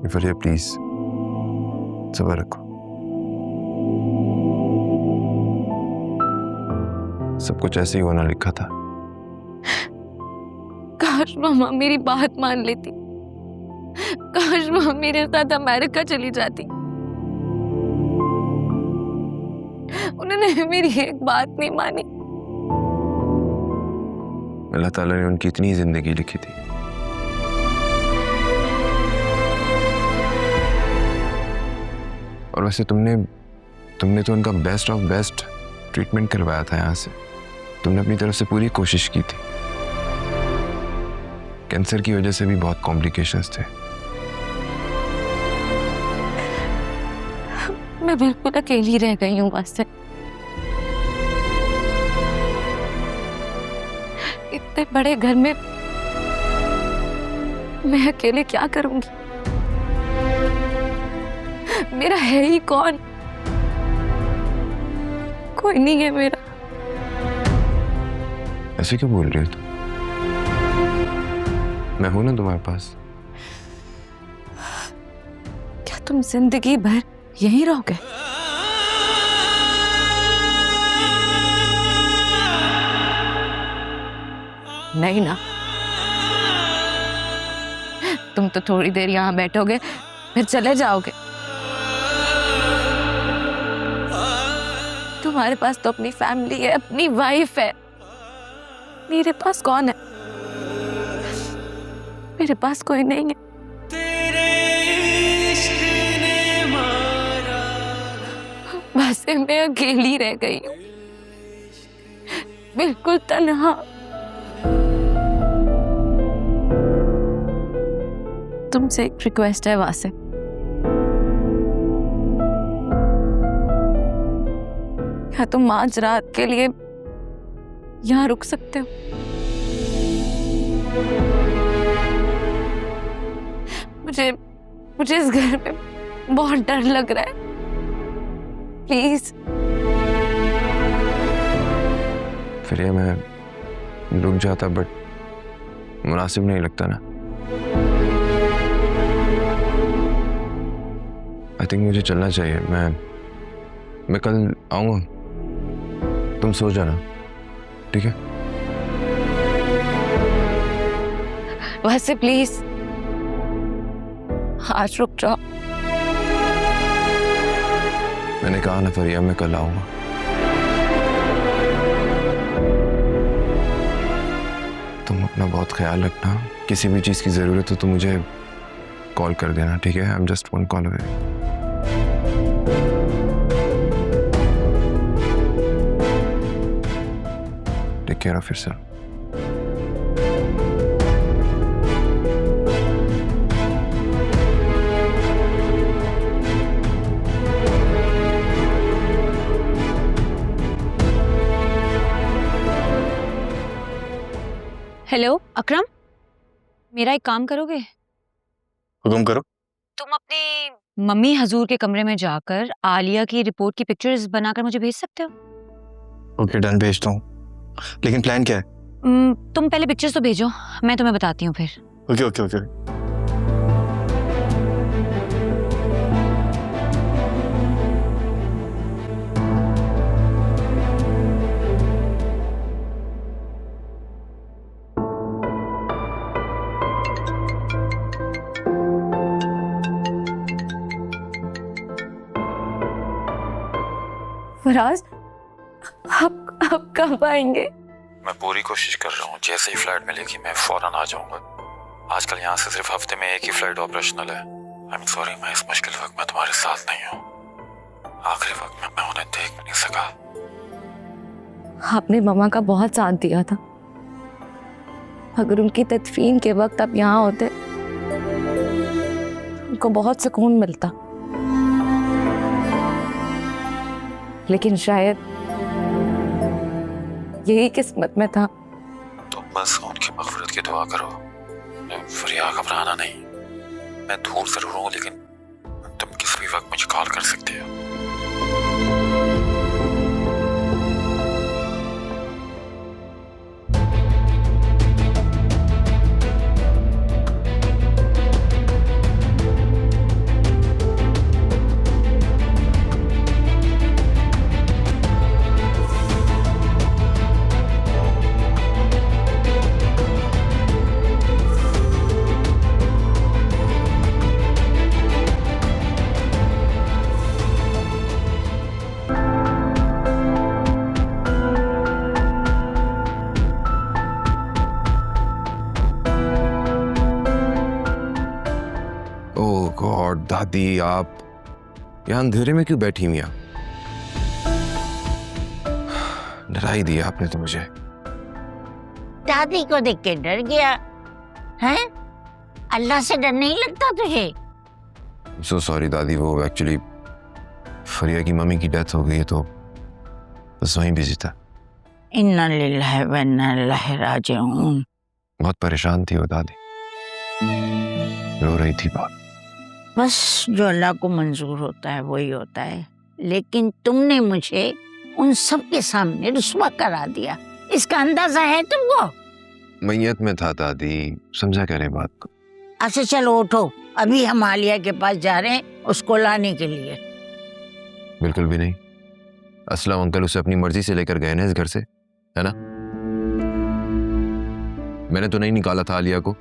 फरिया please सब्र रखो, सब कुछ ऐसे ही होना लिखा था। काश मामा मेरी बात मान लेती, काश मामा मेरे साथ अमेरिका चली जाती। उन्होंने मेरी एक बात नहीं मानी। अल्लाह ताला ने उनकी इतनी जिंदगी लिखी थी। और वैसे तुमने तो उनका बेस्ट ऑफ बेस्ट ट्रीटमेंट करवाया था यहाँ से। तुमने अपनी तरफ से पूरी कोशिश की थी। कैंसर की वजह से भी बहुत कॉम्प्लिकेशंस थे। मैं बिल्कुल अकेली रह गई हूँ बस। इतने बड़े घर में मैं अकेले क्या करूंगी? मेरा है ही कौन? कोई नहीं है मेरा। ऐसे क्यों बोल रही हो तुम? मैं हूं ना तुम्हारे पास। क्या तुम जिंदगी भर यहीं रहोगे? नहीं ना, तुम तो थोड़ी देर यहाँ बैठोगे फिर चले जाओगे। तुम्हारे पास तो अपनी फैमिली है, अपनी वाइफ है। मेरे पास कौन है? मेरे पास कोई नहीं है। बस मैं अकेली रह गई हूँ, बिल्कुल तन्हा। तुमसे एक रिक्वेस्ट है वासे। क्या तुम आज रात के लिए यहाँ रुक सकते हो? मुझे इस घर में बहुत डर लग रहा है। प्लीज। फिर मैं रुक जाता बट मुनासिब नहीं लगता ना। आई थिंक मुझे चलना चाहिए। मैं कल आऊंगा, तुम सो जाना, ठीक है? वैसे प्लीज आज रुक जाओ। मैंने कहा ना फरिया, मैं कल आऊंगा। तुम अपना बहुत ख्याल रखना। किसी भी चीज की जरूरत हो तो मुझे कॉल कर देना, ठीक है? I am just one call away. Take care of yourself. Hello Akram, मेरा एक काम करोगे? हुक्म करो। तुम अपनी मम्मी हजूर के कमरे में जाकर आलिया की रिपोर्ट की पिक्चर्स बनाकर मुझे भेज सकते हो? ओके डन, भेजता हूँ। लेकिन प्लान क्या है? तुम पहले पिक्चर्स तो भेजो, मैं तुम्हें बताती हूँ फिर। Okay okay okay. फराज, आप कब आएंगे? मैं पूरी कोशिश कर रहा हूँ, जैसे ही फ्लाइट मिलेगी मैं फौरन आ जाऊंगा। आजकल यहाँ से सिर्फ हफ्ते में एक ही फ्लाइट ऑपरेशनल है। आई एम सॉरी, मैं इस मुश्किल वक्त में तुम्हारे साथ नहीं हूँ। आखिरी वक्त में मैं उन्हें देख नहीं सका। आपने मम्मा का बहुत साथ दिया था। अगर उनकी तदफीन के वक्त आप यहाँ होते, उनको बहुत सुकून मिलता। लेकिन शायद यही किस्मत में था। तुम बस उनकी मग़फ़िरत की दुआ करो। फरिया, घबराना नहीं। मैं दूर जरूर हूँ, लेकिन तुम किसी भी वक्त मुझे कॉल कर सकते हो। ओह गॉड दादी, आप यहाँ अंधेरे में क्यों बैठी हुई हैं? डरा ही दिया आपने तो मुझे। दादी को देख के डर गया हैं? अल्लाह से डर नहीं लगता तुझे? सो सॉरी दादी, वो एक्चुअली फरिया की मम्मी की डेथ हो गई है तो बस वहीं बिजी था। इन्ना लिल्लाहि व इन्ना इलैहि राजिऊन। बहुत परेशान थी वो दादी, रो रही थी बहुत। बस जो अल्लाह को मंजूर होता है वही होता है, लेकिन तुमने मुझे उन सब के सामने रुस्वा करा दिया, इसका अंदाजा है तुमको? मैयत में था दादी, समझा क्या रे बात को। अच्छा चलो उठो, अभी हम आलिया के पास जा रहे हैं उसको लाने के लिए। बिल्कुल भी नहीं, असलम अंकल उसे अपनी मर्जी से लेकर गए ना इस घर से, है ना? मैंने तो नहीं निकाला था आलिया को,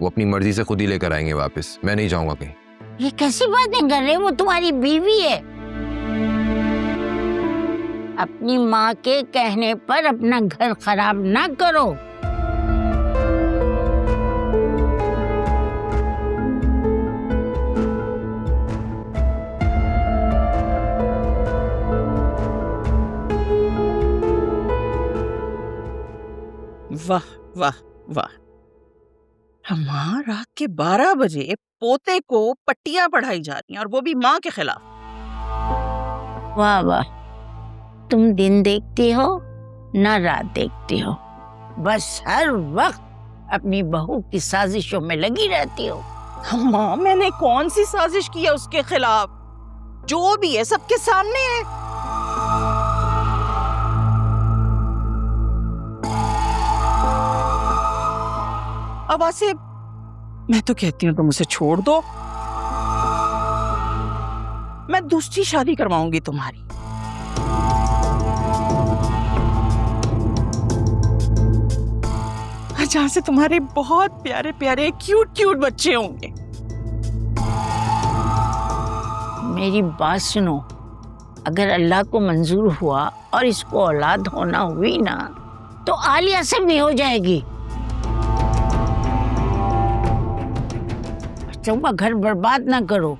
वो अपनी मर्जी से खुद ही लेकर आएंगे वापस, मैं नहीं जाऊंगा कहीं। ये कैसी बातें कर रहे हो? वो तुम्हारी बीवी है। अपनी माँ के कहने पर अपना घर खराब ना करो। वाह वाह वाह, अम्मा रात के 12 बजे पोते को पट्टियां पढ़ाई जा रही हैं और वो भी माँ के खिलाफ। वाह वाह, तुम दिन देखती हो ना रात देखती हो, बस हर वक्त अपनी बहू की साजिशों में लगी रहती हो। अम्मा मैंने कौन सी साजिश की है उसके खिलाफ? जो भी है सबके सामने है। अब आसे मैं तो कहती हूँ तुम उसे छोड़ दो, मैं दूसरी शादी करवाऊंगी तुम्हारी। जहाँ से तुम्हारे बहुत प्यारे प्यारे क्यूट क्यूट बच्चे होंगे। मेरी बात सुनो, अगर अल्लाह को मंजूर हुआ और इसको औलाद होना हुई ना, तो आलिया से भी हो जाएगी। तुम घर बर्बाद ना करो।